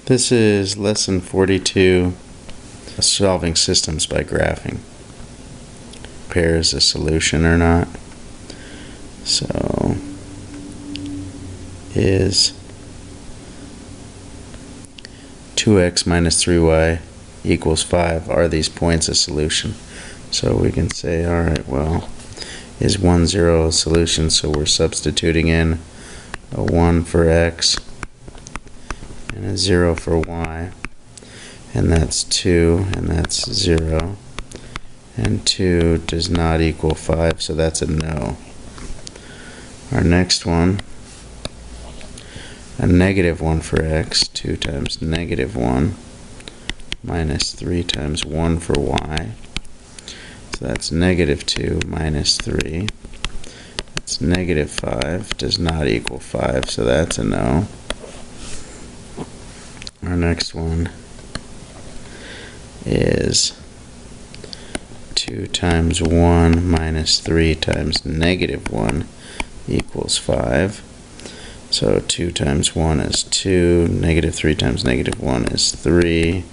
This is lesson 42, solving systems by graphing. Pairs a solution or not. So, is 2x minus 3y equals 5, are these points a solution? So we can say, alright, well, is 1, 0 a solution? So we're substituting in a 1 for x and a 0 for y, and that's 2, and that's 0, and 2 does not equal 5, so that's a no. Our next one, a negative 1 for x, 2 times negative 1, minus 3 times 1 for y, so that's negative 2 minus 3, it's negative 5, does not equal 5, so that's a no. Our next one is 2 times 1 minus 3 times negative 1 equals 5. So 2 times 1 is 2, negative 3 times negative 1 is 3,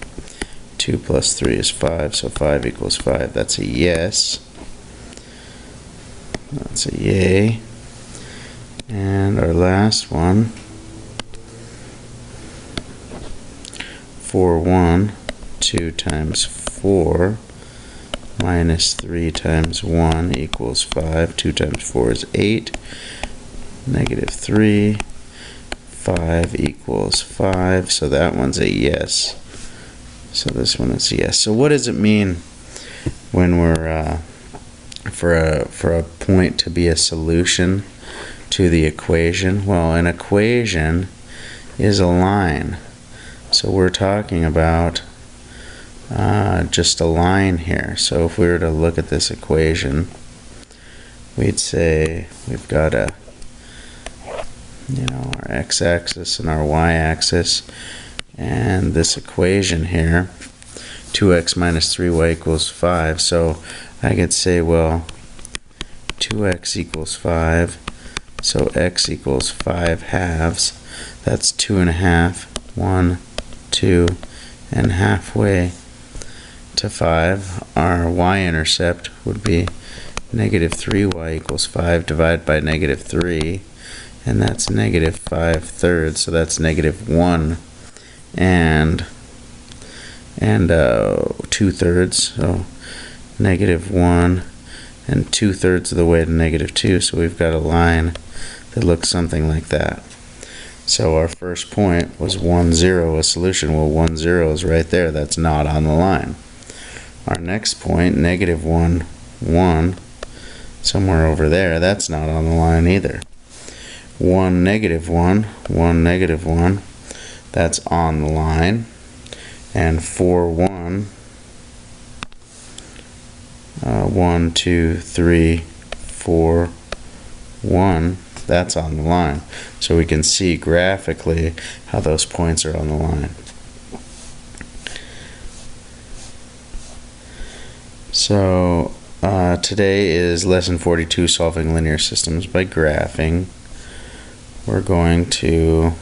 2 plus 3 is 5, so 5 equals 5. That's a yes. That's a yay. And our last one, 4, 1, 2 times 4 minus 3 times 1 equals 5. 2 times 4 is 8. Negative 3. 5 equals 5. So that one's a yes. So this one is a yes. So what does it mean when we're for a point to be a solution to the equation? Well, an equation is a line. So we're talking about just a line here. So if we were to look at this equation, we'd say we've got our x-axis and our y-axis, and this equation here, 2x minus 3y equals 5. So I could say, well, 2x equals 5, so x equals 5 halves. That's 2 1/2, 1, 2, and halfway to 5. Our y-intercept would be negative 3y equals 5 divided by negative 3, and that's negative 5/3, so that's negative 1 and 2/3, so negative 1 and 2/3 of the way to negative 2, so we've got a line that looks something like that. So our first point was 1, 0, a solution. Well, 1, 0 is right there. That's not on the line. Our next point, negative 1, 1, somewhere over there, that's not on the line either. 1, negative 1, 1, negative 1, that's on the line. And 4, 1, 1, 2, 3, 4, 1, that's on the line. So we can see graphically how those points are on the line. So today is lesson 42, solving linear systems by graphing. We're going to,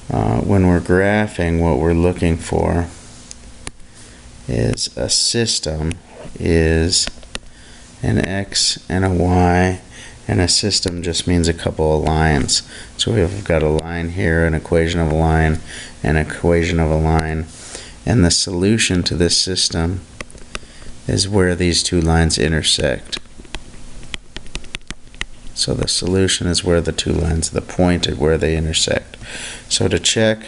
when we're graphing, what we're looking for is a system is an x and a y, and a system just means a couple of lines. So we've got a line here, an equation of a line, an equation of a line, and the solution to this system is where these two lines intersect. So the solution is where the two lines, the point at where they intersect. So to check,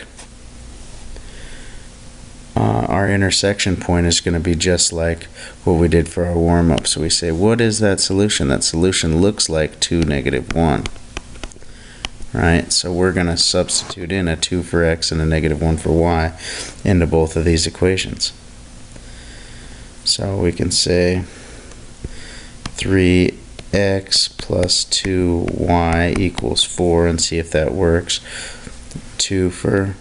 our intersection point is going to be just like what we did for our warm-up. So we say, what is that solution? That solution looks like 2, negative 1. Right? So we're going to substitute in a 2 for x and a negative 1 for y into both of these equations. So we can say 3x plus 2y equals 4, and see if that works. 2 for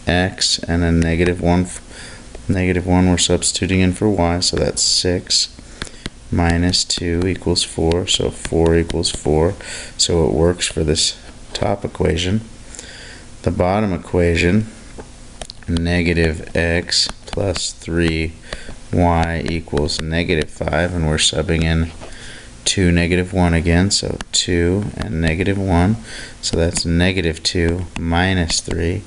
x and a negative 1 we're substituting in for y, so that's 6 minus 2 equals 4, so 4 equals 4, so it works for this top equation. The bottom equation negative x plus 3y equals negative 5, and we're subbing in 2, negative 1 again, so 2 and negative 1, so that's negative 2 minus 3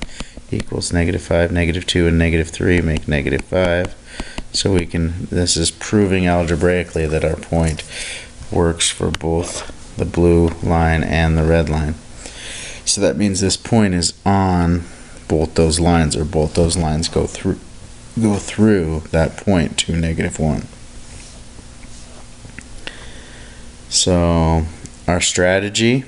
equals negative 5, negative 2 and negative 3 make negative 5. So we can, this is proving algebraically that our point works for both the blue line and the red line. So that means this point is on both those lines, or both those lines go through that point to negative 1. So our strategy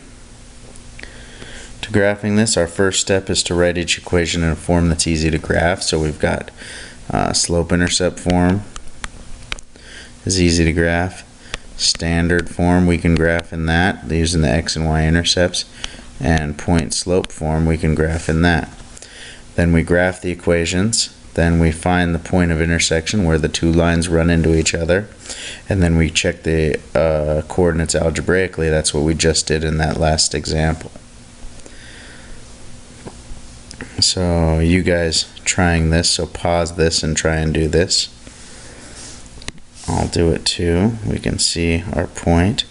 to graphing this, our first step is to write each equation in a form that's easy to graph. So we've got slope-intercept form is easy to graph. Standard form we can graph in that using the x and y intercepts, and point slope form we can graph in that. Then we graph the equations, then we find the point of intersection where the two lines run into each other, and then we check the coordinates algebraically. That's what we just did in that last example. So you guys trying this, so pause this and try and do this. I'll do it too. We can see our point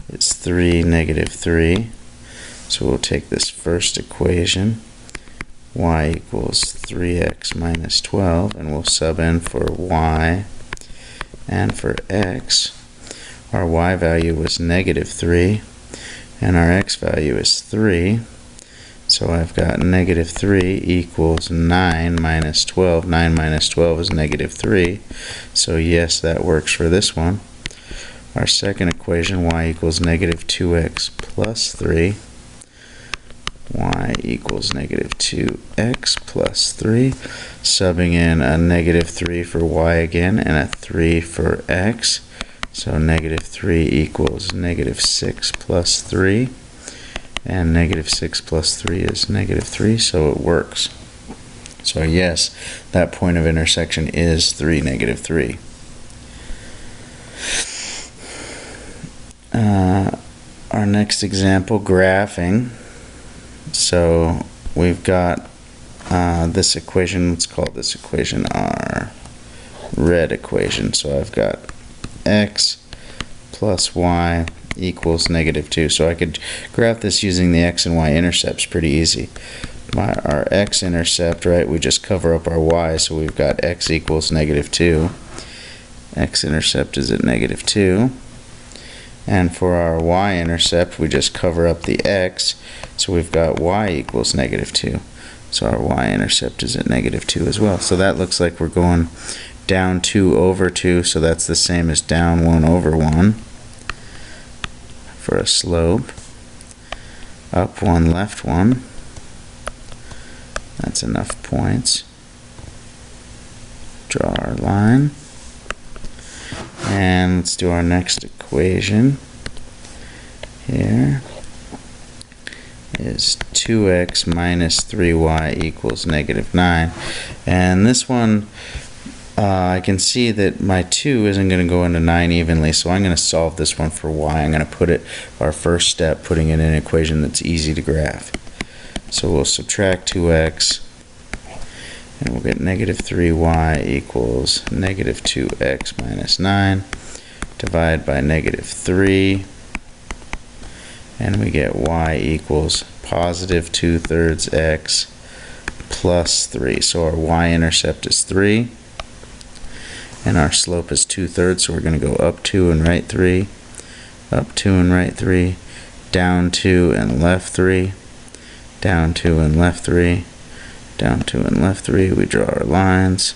is 3, negative 3. So we'll take this first equation, y equals 3x minus 12, and we'll sub in for y and for x. Our y value was negative 3, and our x value is 3. So I've got negative 3 equals 9 minus 12. 9 minus 12 is negative 3. So yes, that works for this one. Our second equation, y equals negative 2x plus 3. Y equals negative 2x plus 3. Subbing in a negative 3 for y again and a 3 for x. So negative 3 equals negative 6 plus 3. And negative 6 plus 3 is negative 3, so it works. So yes, that point of intersection is 3, negative 3. Our next example, graphing. So we've got this equation, let's call this equation our red equation. So I've got x plus y equals negative 2. So I could graph this using the x and y intercepts pretty easy. Our x-intercept, right, we just cover up our y, so we've got x equals negative 2. X-intercept is at negative 2. And for our y-intercept, we just cover up the x, so we've got y equals negative 2. So our y-intercept is at negative 2 as well. So that looks like we're going down 2 over 2, so that's the same as down 1 over 1. For a slope, up 1, left 1. That's enough points. Draw our line. And let's do our next equation. Here is 2x minus 3y equals negative 9. And this one, I can see that my 2 isn't going to go into 9 evenly, so I'm going to solve this one for y. I'm going to put it, our first step, putting it in an equation that's easy to graph. So we'll subtract 2x, and we'll get negative 3y equals negative 2x minus 9. Divide by negative 3, and we get y equals positive 2/3 x plus 3. So our y-intercept is 3. And our slope is 2/3, so we're going to go up 2 and right 3, up 2 and right 3, down 2 and left 3, down 2 and left 3, down 2 and left 3. We draw our lines,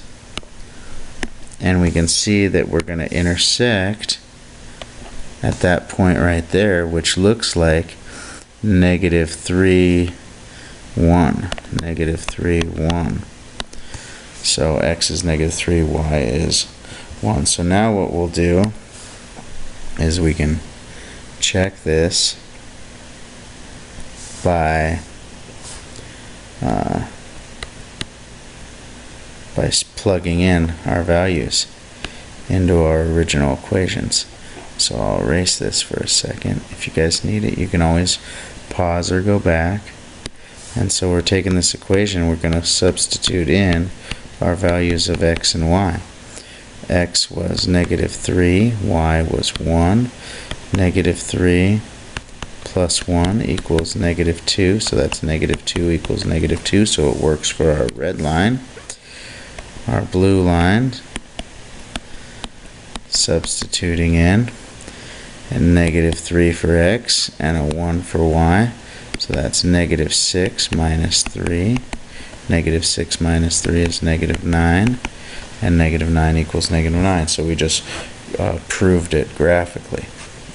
and we can see that we're going to intersect at that point right there, which looks like negative 3, 1, negative 3, 1. So x is negative 3, y is 1. So now what we'll do is we can check this by plugging in our values into our original equations. So I'll erase this for a second. If you guys need it, you can always pause or go back. And so we're taking this equation, we're going to substitute in our values of x and y. X was -3, y was 1. -3 plus 1 equals -2, so that's -2 equals -2, so it works for our red line. Our blue line, substituting in, and -3 for x and a 1 for y, so that's -6 minus 3. -6 minus 3 is -9, and -9 equals -9, so we just proved it graphically,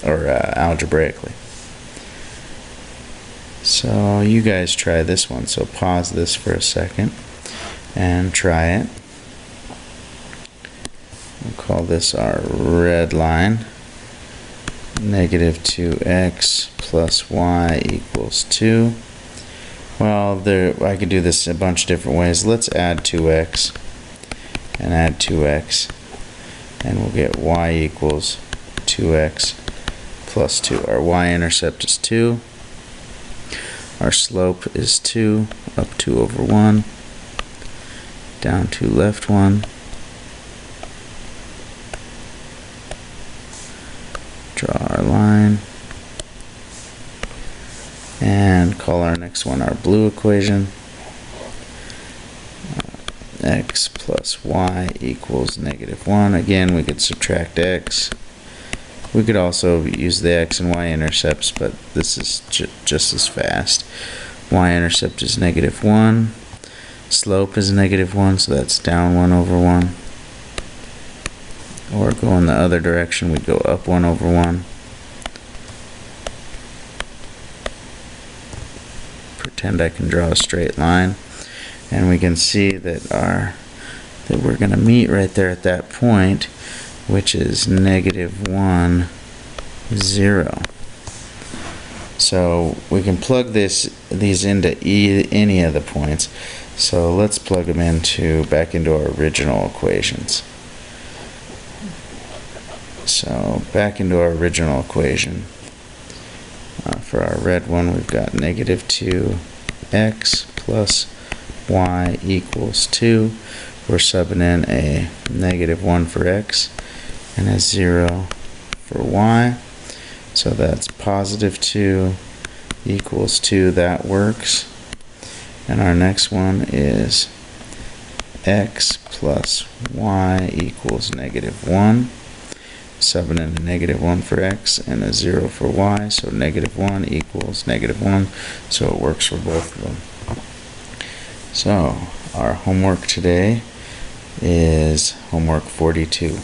or algebraically. So you guys try this one, so pause this for a second and try it. We'll call this our red line. -2x plus y equals 2. Well, I could do this a bunch of different ways. Let's add 2x and add 2x, and we'll get y equals 2x plus 2. Our y-intercept is 2. Our slope is 2, up 2 over 1, down 2 left 1. Draw our line, and call our next one our blue equation. X plus y equals -1. Again, we could subtract x. We could also use the x and y intercepts, but this is just as fast. Y-intercept is -1. Slope is -1, so that's down 1 over 1. Or go in the other direction, we'd go up 1 over 1. Pretend I can draw a straight line, and we can see that we're going to meet right there at that point, which is -1, 0. So we can plug these into any of the points. So let's plug them back into our original equations. So back into our original equation. For our red one, we've got -2x plus y equals 2. We're subbing in a -1 for x and a 0 for y. So that's +2 equals 2. That works. And our next one is x plus y equals -1. Subbing in a -1 for x and a 0 for y, so -1 equals -1, so it works for both of them. So our homework today is homework 42.